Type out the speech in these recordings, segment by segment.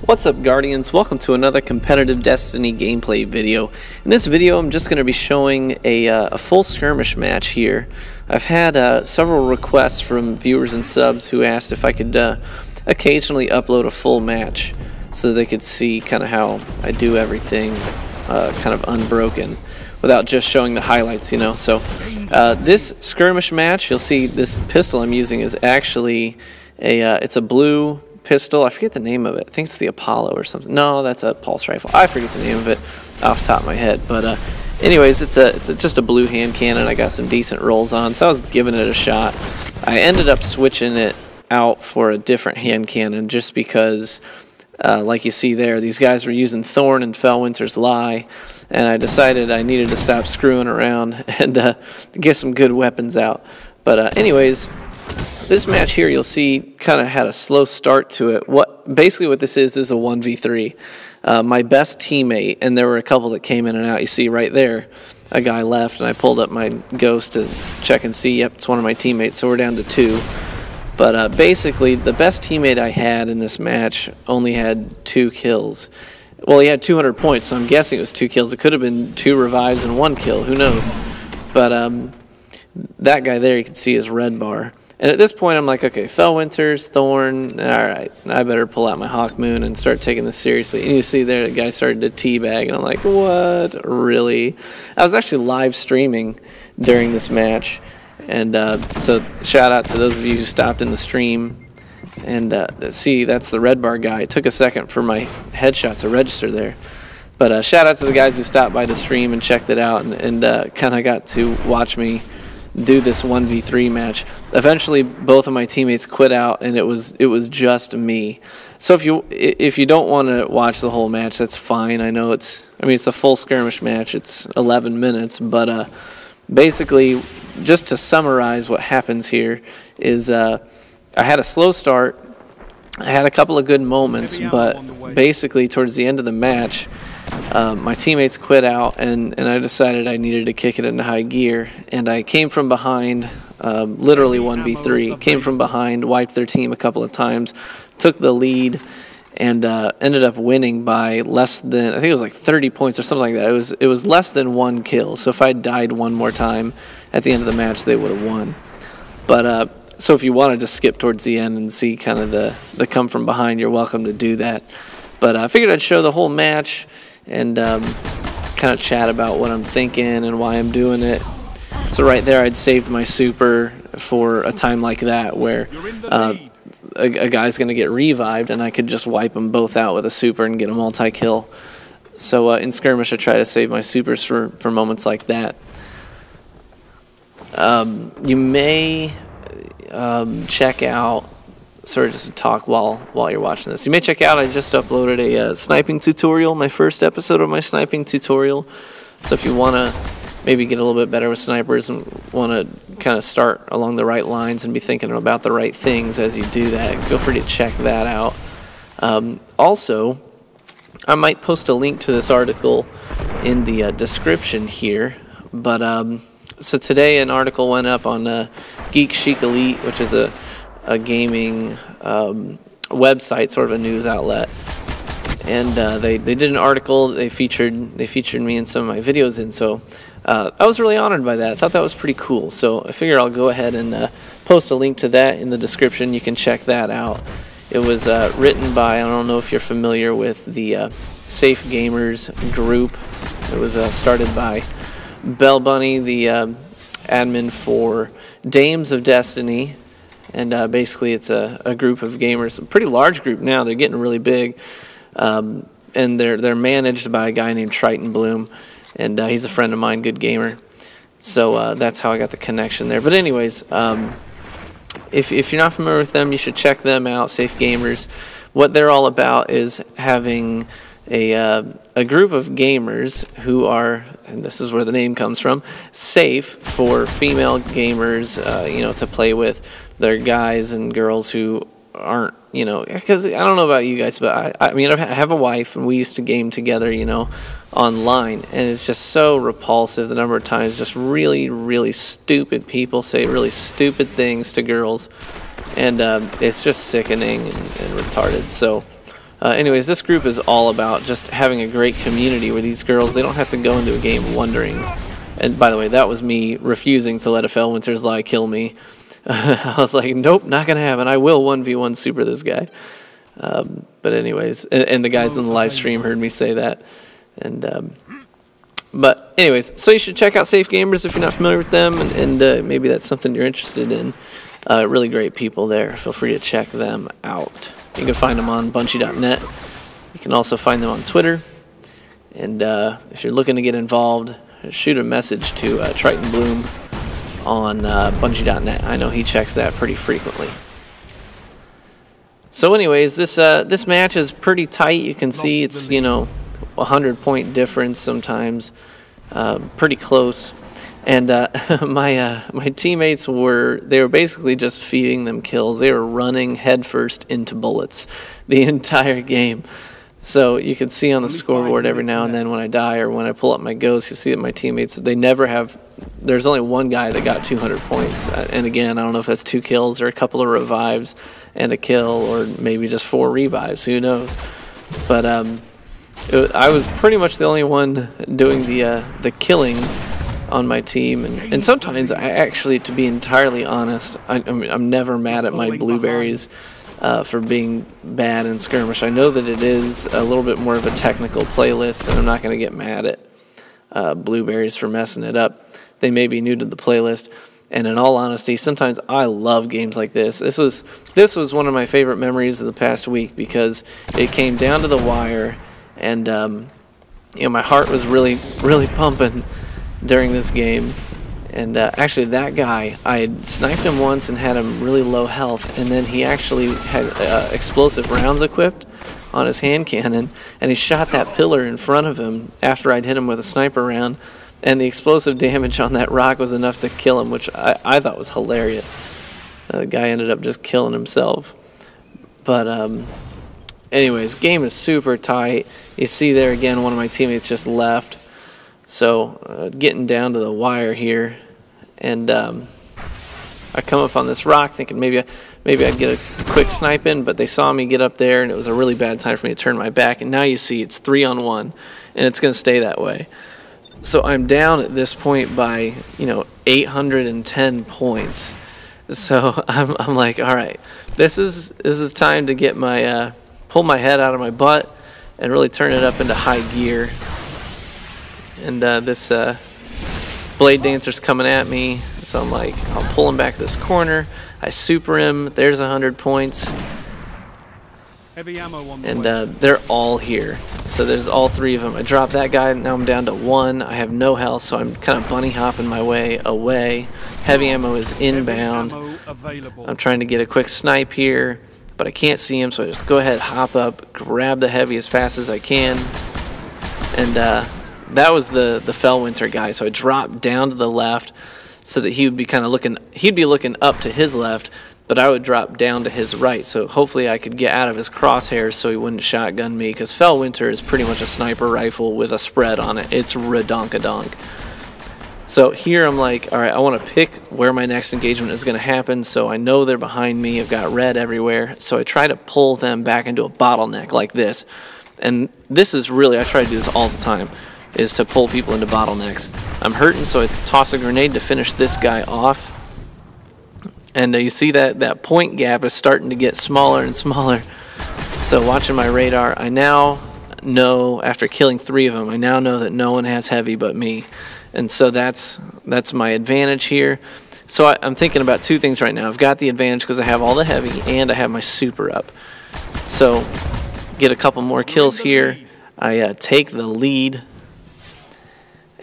What's up, Guardians? Welcome to another competitive Destiny gameplay video. In this video I'm just going to be showing a full skirmish match here. I've had several requests from viewers and subs who asked if I could occasionally upload a full match so they could see kind of how I do everything kind of unbroken without just showing the highlights, you know. So this skirmish match, you'll see this pistol I'm using is actually it's a blue pistol. I forget the name of it. I think it's the Apollo or something. No, that's a pulse rifle. I forget the name of it off the top of my head. But anyways, it's just a blue hand cannon. I got some decent rolls on, so I was giving it a shot. I ended up switching it out for a different hand cannon just because, like you see there, these guys were using Thorn and Fellwinter's Lie, and I decided I needed to stop screwing around and get some good weapons out. But anyways, this match here, you'll see, kind of had a slow start to it. Basically what this is a 1v3. My best teammate, and there were a couple that came in and out. You see right there, a guy left, and I pulled up my ghost to check and see. Yep, it's one of my teammates, so we're down to 2. But basically, the best teammate I had in this match only had 2 kills. Well, he had 200 points, so I'm guessing it was 2 kills. It could have been 2 revives and 1 kill. Who knows? But that guy there, you can see his red bar. And at this point, I'm like, okay, Fellwinter's, Thorn, all right, I better pull out my Hawk Moon and start taking this seriously. And you see there, the guy started to teabag, and I'm like, what? Really? I was actually live streaming during this match. And so shout out to those of you who stopped in the stream. And see, that's the red bar guy. It took a second for my headshot to register there. But shout out to the guys who stopped by the stream and checked it out and kind of got to watch me do this 1v3 match. Eventually both of my teammates quit out, and it was just me. So if you don't want to watch the whole match, that's fine. I know it's a full skirmish match. It's 11 minutes, but basically, just to summarize what happens here is I had a slow start. I had a couple of good moments, but basically towards the end of the match, my teammates quit out, and I decided I needed to kick it into high gear. And I came from behind, literally 1v3, came from behind, wiped their team a couple of times, took the lead, and ended up winning by less than, I think it was like 30 points or something like that. It was less than 1 kill, so if I died one more time at the end of the match, they would have won. But so if you want to just skip towards the end and see kind of the come from behind, you're welcome to do that. But I figured I'd show the whole match and kind of chat about what I'm thinking and why I'm doing it. So right there, I'd saved my super for a time like that where a guy's going to get revived, and I could just wipe them both out with a super and get a multi-kill. So in skirmish, I try to save my supers for moments like that. You may check out, sort of just to talk while you're watching this. You may check out, I just uploaded a sniping tutorial, my first episode of my sniping tutorial. So if you want to maybe get a little bit better with snipers and want to kind of start along the right lines and be thinking about the right things as you do that, feel free to check that out. Also, I might post a link to this article in the description here, but so today an article went up on Geek Chic Elite, which is a gaming website, sort of a news outlet, and they did an article. They featured me in some of my videos, and so I was really honored by that. I thought that was pretty cool. So I figure I'll go ahead and post a link to that in the description. You can check that out. It was written by, I don't know if you're familiar with the Safe Gamers group. It was started by Bell Bunny, the admin for Dames of Destiny, and basically it's a group of gamers, a pretty large group now. They're getting really big, and they're managed by a guy named Triton Bloom, and he's a friend of mine, good gamer. So that's how I got the connection there. But anyways, if you're not familiar with them, you should check them out, Safe Gamers. What they're all about is having a group of gamers who are, and this is where the name comes from, safe for female gamers, you know, to play with. They're guys and girls who aren't, you know, because I don't know about you guys, but I mean, I have a wife, and we used to game together, you know, online, and it's just so repulsive the number of times just really, really stupid people say really stupid things to girls, and it's just sickening and retarded. So Anyways, this group is all about just having a great community where these girls, they don't have to go into a game wondering. And by the way, that was me refusing to let a Fellwinter's Lie kill me. I was like, nope, not going to happen. I will 1v1 super this guy. But anyways, and the guys in the live stream heard me say that. And but anyways, so you should check out Safe Gamers if you're not familiar with them, and maybe that's something you're interested in. Really great people there. Feel free to check them out. You can find them on Bungie.net. You can also find them on Twitter. And if you're looking to get involved, shoot a message to Triton Bloom on Bungie.net. I know he checks that pretty frequently. So anyways, this match is pretty tight. You can see it's, you know, 100-point difference sometimes. Pretty close. And my teammates were basically just feeding them kills. They were running headfirst into bullets the entire game. So you can see on the scoreboard every now and then when I die or when I pull up my ghost, you see that my teammates, they never have, there's only one guy that got 200 points. And again, I don't know if that's 2 kills or a couple of revives and a kill, or maybe just 4 revives, who knows. But I was pretty much the only one doing the killing on my team, and sometimes I actually, to be entirely honest, I'm never mad at my blueberries for being bad in skirmish. I know that it is a little bit more of a technical playlist, and I'm not going to get mad at blueberries for messing it up. They may be new to the playlist, and in all honesty, sometimes I love games like this. This was one of my favorite memories of the past week because it came down to the wire, and you know, my heart was really pumping during this game. And actually that guy, I had sniped him once and had him really low health, and then he actually had explosive rounds equipped on his hand cannon, and he shot that pillar in front of him after I'd hit him with a sniper round, and the explosive damage on that rock was enough to kill him, which I thought was hilarious. The guy ended up just killing himself. But anyways, game is super tight. You see there again, one of my teammates just left. So getting down to the wire here, and I come up on this rock thinking maybe I'd get a quick snipe in, but they saw me get up there, and it was a really bad time for me to turn my back. And now you see it's 3-on-1, and it's going to stay that way. So I'm down at this point by, you know, 810 points. So I'm like, all right, this is time to get my pull my head out of my butt and really turn it up into high gear. And this Blade Dancer's coming at me, so I'm like, I'll pull him back this corner. I super him. There's 100 points. Heavy ammo on the and way. they're all here. So there's all 3 of them. I drop that guy. Now I'm down to 1. I have no health, so I'm kind of bunny hopping my way away. Heavy ammo is inbound. I'm trying to get a quick snipe here, but I can't see him, so I just go ahead, hop up, grab the heavy as fast as I can, and that was the Fellwinter guy. So I dropped down to the left so that he would be kind of looking, he'd be looking up to his left, but I would drop down to his right. So hopefully I could get out of his crosshairs so he wouldn't shotgun me, because Fellwinter is pretty much a sniper rifle with a spread on it. It's redonkadonk. So here I'm like, all right, I want to pick where my next engagement is going to happen, so I know they're behind me. I've got red everywhere, so I try to pull them back into a bottleneck like this. And this is really, I try to do this all the time, is to pull people into bottlenecks. I'm hurting, so I toss a grenade to finish this guy off. And you see that point gap is starting to get smaller and smaller. So watching my radar, I now know, after killing 3 of them, I now know that no one has heavy but me. And so that's my advantage here. So I'm thinking about 2 things right now. I've got the advantage because I have all the heavy and I have my super up. So get a couple more kills here. I take the lead.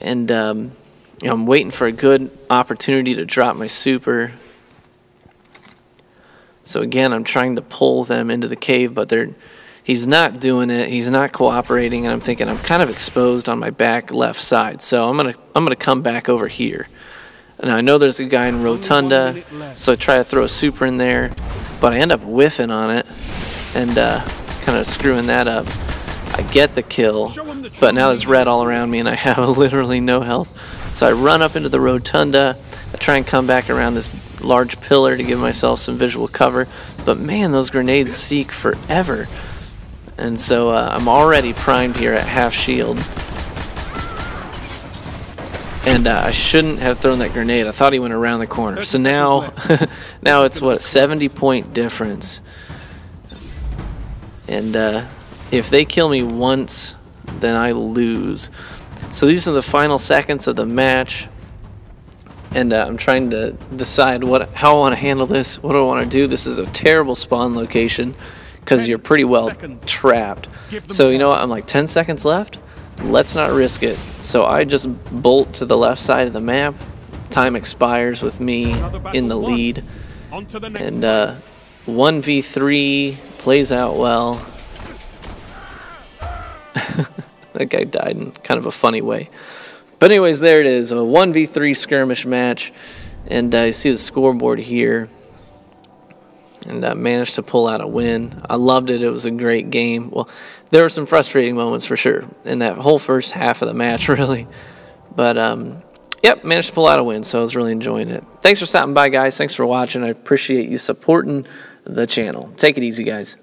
And you know, I'm waiting for a good opportunity to drop my super. So again, I'm trying to pull them into the cave, but he's not doing it. He's not cooperating, and I'm thinking I'm kind of exposed on my back left side. So I'm gonna come back over here. And I know there's a guy in Rotunda, so I try to throw a super in there, but I end up whiffing on it and kind of screwing that up. I get the kill, but now there's red all around me and I have literally no health. So I run up into the Rotunda, I try and come back around this large pillar to give myself some visual cover, but man, those grenades seek forever. And so I'm already primed here at half shield. And I shouldn't have thrown that grenade. I thought he went around the corner. So now, now it's what, 70-point difference. And if they kill me once, then I lose. So these are the final seconds of the match. And I'm trying to decide how I want to handle this. What do I want to do? This is a terrible spawn location because you're pretty well trapped. So you know what? I'm like 10 seconds left. Let's not risk it. So I just bolt to the left side of the map. Time expires with me in the lead. And 1v3 plays out well. That guy died in kind of a funny way. But anyways, there it is, a 1v3 skirmish match. And you see the scoreboard here. And I managed to pull out a win. I loved it. It was a great game. Well, there were some frustrating moments for sure in that whole first half of the match, really. But, yep, managed to pull out a win, so I was really enjoying it. Thanks for stopping by, guys. Thanks for watching. I appreciate you supporting the channel. Take it easy, guys.